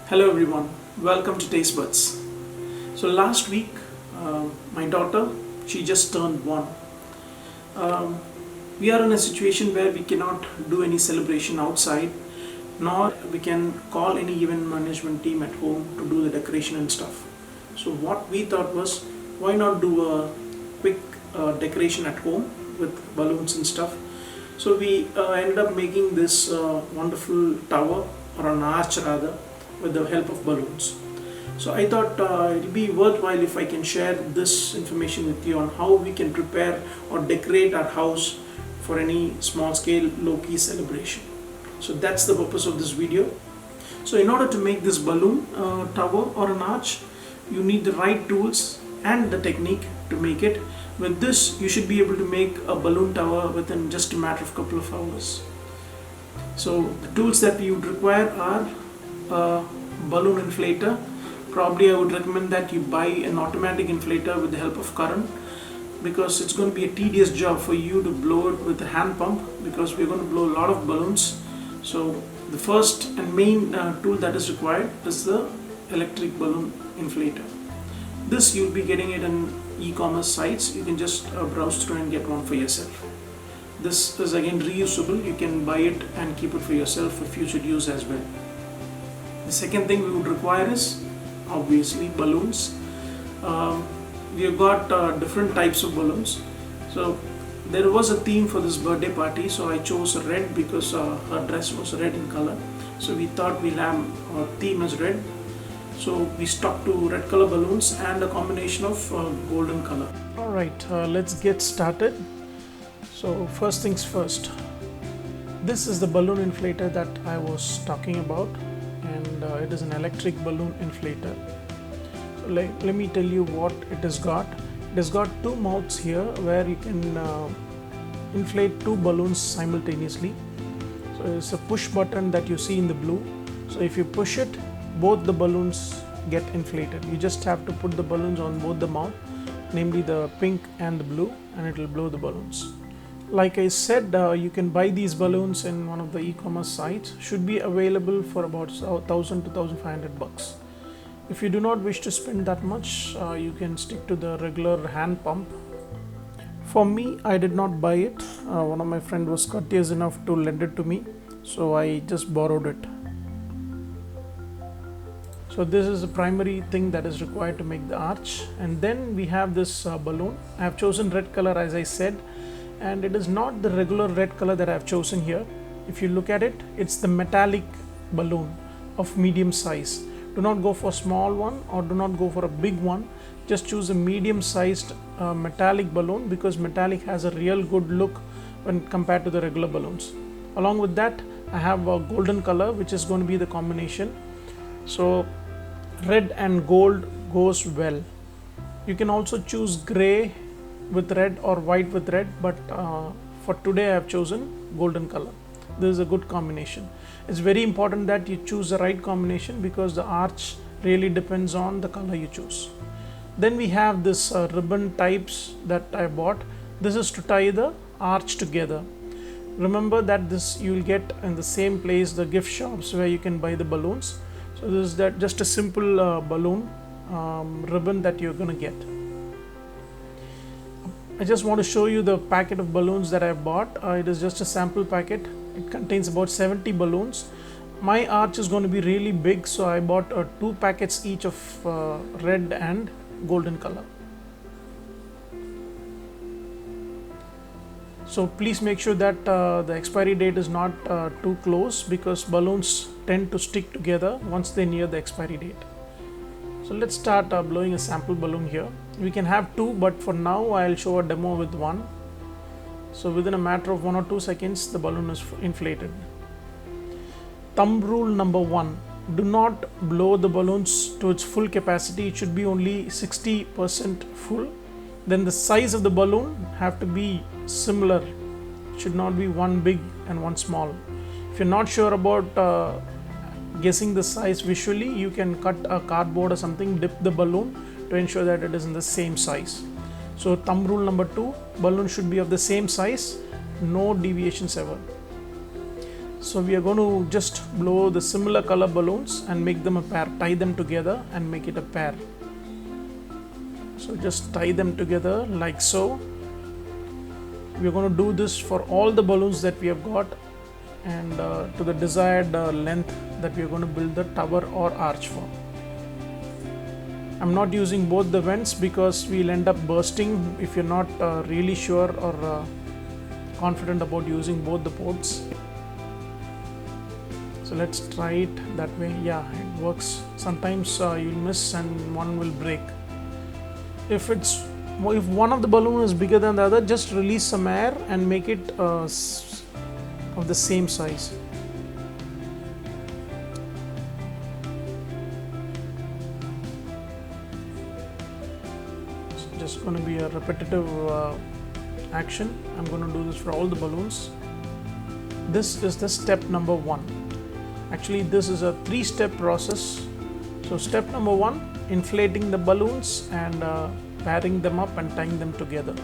Hello everyone, welcome to Taste Buds. So last week, my daughter, she just turned 1. Um, we are in a situation where we cannot do any celebration outside, nor we can call any event management team at home to do the decoration and stuff. So what we thought was, why not do a quick decoration at home with balloons and stuff. So we ended up making this wonderful tower, or an arch rather, with the help of balloons. So I thought it would be worthwhile if I can share this information with you on how we can prepare or decorate our house for any small scale low key celebration. So that's the purpose of this video. So in order to make this balloon tower or an arch, you need the right tools and the technique to make it. With this, you should be able to make a balloon tower within just a matter of couple of hours. So the tools that we would require are a balloon inflator. Probably I would recommend that you buy an automatic inflator with the help of current, because it's going to be a tedious job for you to blow it with a hand pump, because we're going to blow a lot of balloons. So the first and main tool that is required is the electric balloon inflator. This you'll be getting it in e-commerce sites. You can just browse through and get one for yourself. This is again reusable. You can buy it and keep it for yourself for future use as well. The second thing we would require is obviously balloons. We have got different types of balloons. So there was a theme for this birthday party, so I chose red because her dress was red in color. So we thought we'll have our theme as red. So we stuck to red color balloons and a combination of golden color. Alright, let's get started. So first things first, this is the balloon inflator that I was talking about, and it is an electric balloon inflator. So let me tell you what it has got. It has got two mouths here where you can inflate two balloons simultaneously. So it's a push button that you see in the blue. So if you push it, both the balloons get inflated. You just have to put the balloons on both the mouth, namely the pink and the blue, and it will blow the balloons. Like I said, you can buy these balloons in one of the e-commerce sites. Should be available for about 1,000 to 1,500 bucks. If you do not wish to spend that much, you can stick to the regular hand pump. For me, I did not buy it. One of my friends was courteous enough to lend it to me, so I just borrowed it. So this is the primary thing that is required to make the arch, and then we have this balloon. I have chosen red color, as I said, and it is not the regular red color that I have chosen here. If you look at it, it's the metallic balloon of medium size. Do not go for a small one or do not go for a big one. Just choose a medium sized metallic balloon, because metallic has a real good look when compared to the regular balloons. Along with that, I have a golden color, which is going to be the combination. So red and gold goes well. You can also choose gray with red or white with red, but for today I have chosen golden color. This is a good combination. It's very important that you choose the right combination, because the arch really depends on the color you choose. Then we have this ribbon types that I bought. This is to tie the arch together. Remember that this you will get in the same place, the gift shops where you can buy the balloons. So this is that just a simple balloon ribbon that you're going to get. I just want to show you the packet of balloons that I bought. It is just a sample packet. It contains about 70 balloons. My arch is going to be really big, so I bought 2 packets each of red and golden color. So please make sure that the expiry date is not too close, because balloons tend to stick together once they near the expiry date. So let's start blowing a sample balloon here. We can have 2, but for now I'll show a demo with 1. So within a matter of 1 or 2 seconds, the balloon is inflated. Thumb rule number 1: do not blow the balloons to its full capacity. It should be only 60% full. Then the size of the balloon have to be similar. It should not be one big and one small. If you're not sure about guessing the size visually, you can cut a cardboard or something, dip the balloon to ensure that it is in the same size. So thumb rule number 2, balloon should be of the same size, no deviations ever. So we are going to just blow the similar color balloons and make them a pair, tie them together and make it a pair. So just tie them together like so. We are going to do this for all the balloons that we have got, and to the desired length that we are going to build the tower or arch for. I'm not using both the vents because we'll end up bursting if you're not really sure or confident about using both the ports. So let's try it that way. Yeah, it works. Sometimes you'll miss and one will break. If one of the balloon is bigger than the other, just release some air and make it of the same size. It's just going to be a repetitive action. I'm going to do this for all the balloons. This is the step number 1. Actually, this is a 3-step process. So step number 1, inflating the balloons and pairing them up and tying them together.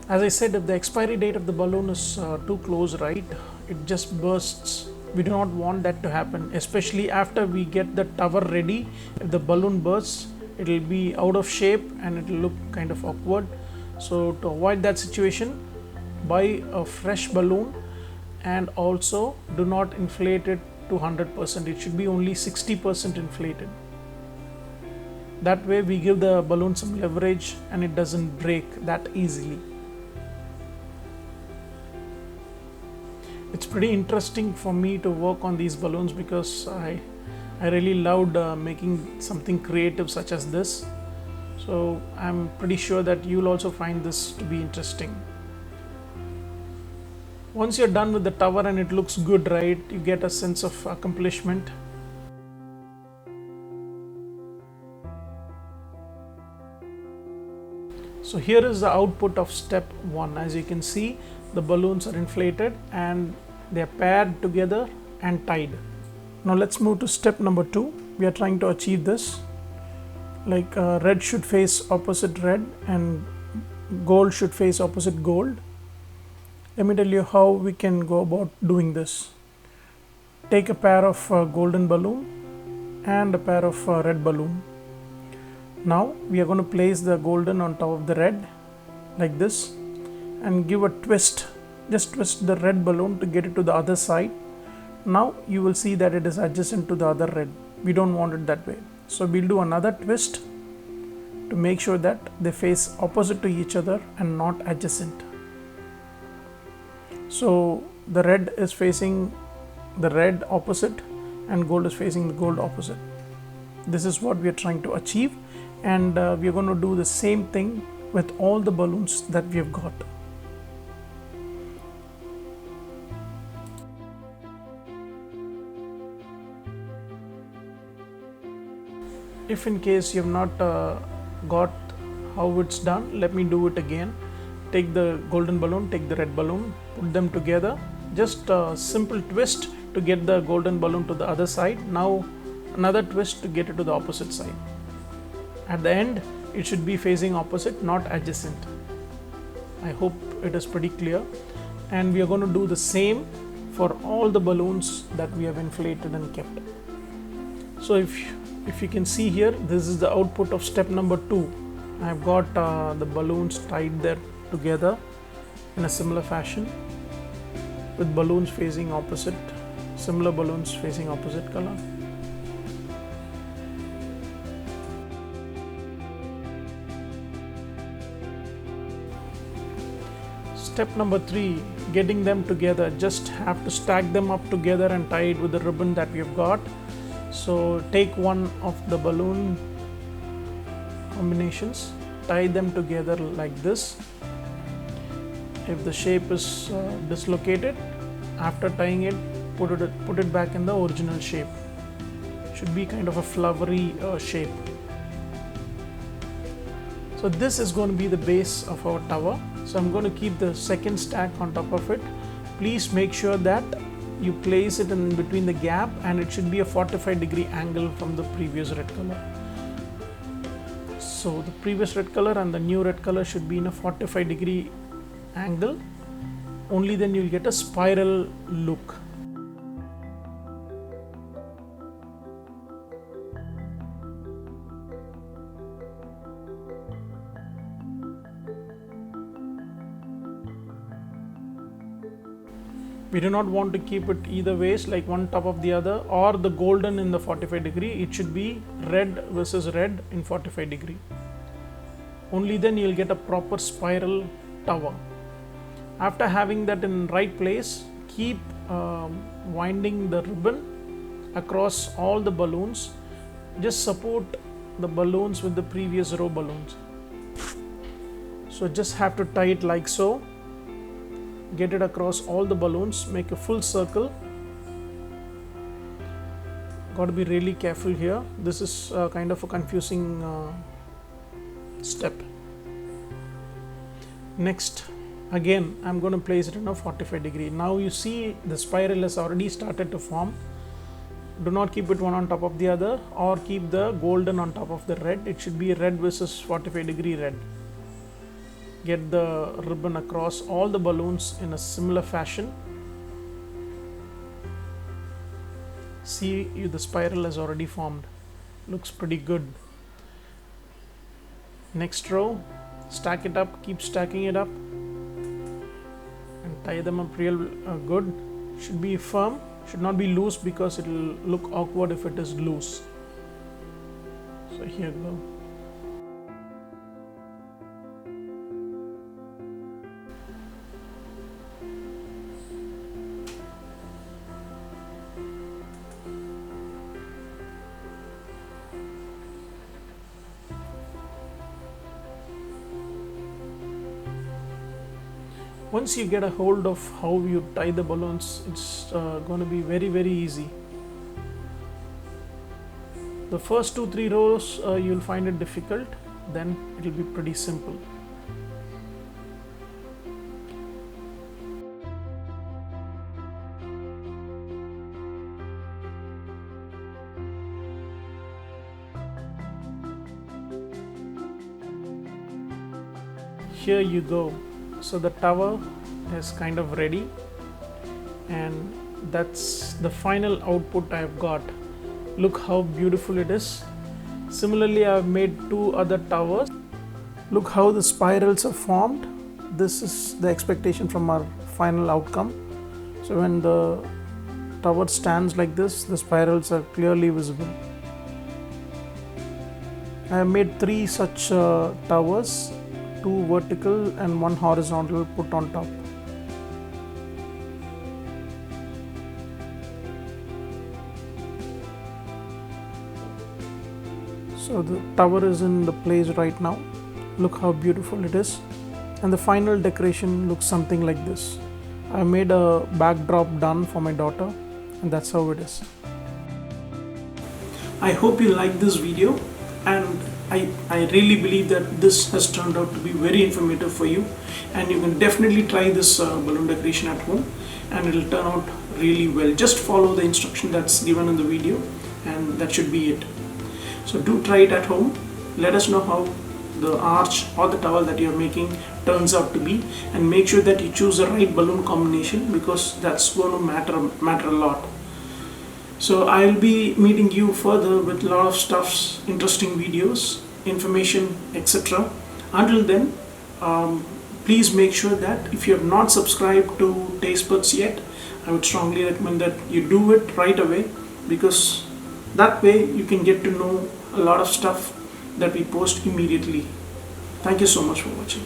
As I said, if the expiry date of the balloon is too close, right, it just bursts. We do not want that to happen, especially after we get the tower ready. If the balloon bursts, it will be out of shape and it will look kind of awkward. So to avoid that situation, buy a fresh balloon and also do not inflate it to 100%. It should be only 60% inflated. That way we give the balloon some leverage and it doesn't break that easily. It's pretty interesting for me to work on these balloons because I really loved making something creative such as this. So I'm pretty sure that you'll also find this to be interesting. Once you're done with the tower and it looks good, right, you get a sense of accomplishment. So here is the output of step 1. As you can see, the balloons are inflated and they are paired together and tied. Now let's move to step number 2. We are trying to achieve this. Like red should face opposite red and gold should face opposite gold. Let me tell you how we can go about doing this. Take a pair of golden balloon and a pair of red balloon. Now we are going to place the golden on top of the red like this and give a twist. Just twist the red balloon to get it to the other side. Now you will see that it is adjacent to the other red. We don't want it that way. So we'll do another twist to make sure that they face opposite to each other and not adjacent. So the red is facing the red opposite and gold is facing the gold opposite. This is what we are trying to achieve, and we are going to do the same thing with all the balloons that we have got. If in case you have not got how it's done, let me do it again. Take the golden balloon, take the red balloon, put them together. Just a simple twist to get the golden balloon to the other side. Now another twist to get it to the opposite side. At the end, it should be facing opposite, not adjacent. I hope it is pretty clear. And we are going to do the same for all the balloons that we have inflated and kept. So if you can see here, this is the output of step number 2. I have got the balloons tied there together in a similar fashion with balloons facing opposite, similar balloons facing opposite color. Step number 3, getting them together. Just have to stack them up together and tie it with the ribbon that we have got. So take one of the balloon combinations, tie them together like this. If the shape is dislocated, after tying it, put it back in the original shape. Should be kind of a flowery shape. So this is going to be the base of our tower. So I'm going to keep the second stack on top of it. Please make sure that you place it in between the gap, and it should be a 45-degree angle from the previous red color. So the previous red color and the new red color should be in a 45-degree angle. Only then you'll get a spiral look. We do not want to keep it either ways, like one top of the other, or the golden in the 45-degree. It should be red versus red in 45-degree. Only then you'll get a proper spiral tower. After having that in right place, keep winding the ribbon across all the balloons. Just support the balloons with the previous row balloons. So just have to tie it like so. Get it across all the balloons, make a full circle. Got to be really careful here. This is kind of a confusing step. Next, again I'm going to place it in a 45-degree. Now you see the spiral has already started to form. Do not keep it one on top of the other, or keep the golden on top of the red. It should be red versus 45-degree red. Get the ribbon across all the balloons in a similar fashion. See, the spiral has already formed. Looks pretty good. Next row, stack it up, keep stacking it up, and tie them up real good. Should be firm, should not be loose, because it will look awkward if it is loose. So here we go. Once you get a hold of how you tie the balloons, it's going to be very easy. The first 2-3 rows you'll find it difficult, then it will be pretty simple. Here you go. So the tower is kind of ready, and that's the final output I've got. Look how beautiful it is. Similarly, I've made 2 other towers. Look how the spirals are formed. This is the expectation from our final outcome. So when the tower stands like this, the spirals are clearly visible. I have made 3 such towers. 2 vertical and 1 horizontal put on top. So the tower is in the place right now. Look how beautiful it is. And the final decoration looks something like this. I made a backdrop done for my daughter, and that's how it is. I hope you like this video, and I really believe that this has turned out to be very informative for you, and you can definitely try this balloon decoration at home, and it will turn out really well. Just follow the instruction that's given in the video, and that should be it. So do try it at home. Let us know how the arch or the tower that you're making turns out to be, and make sure that you choose the right balloon combination, because that's going to matter a lot. So I'll be meeting you further with a lot of stuffs, interesting videos, information, etc. Until then, please make sure that if you have not subscribed to Taste Buds yet, I would strongly recommend that you do it right away, because that way you can get to know a lot of stuff that we post immediately. Thank you so much for watching.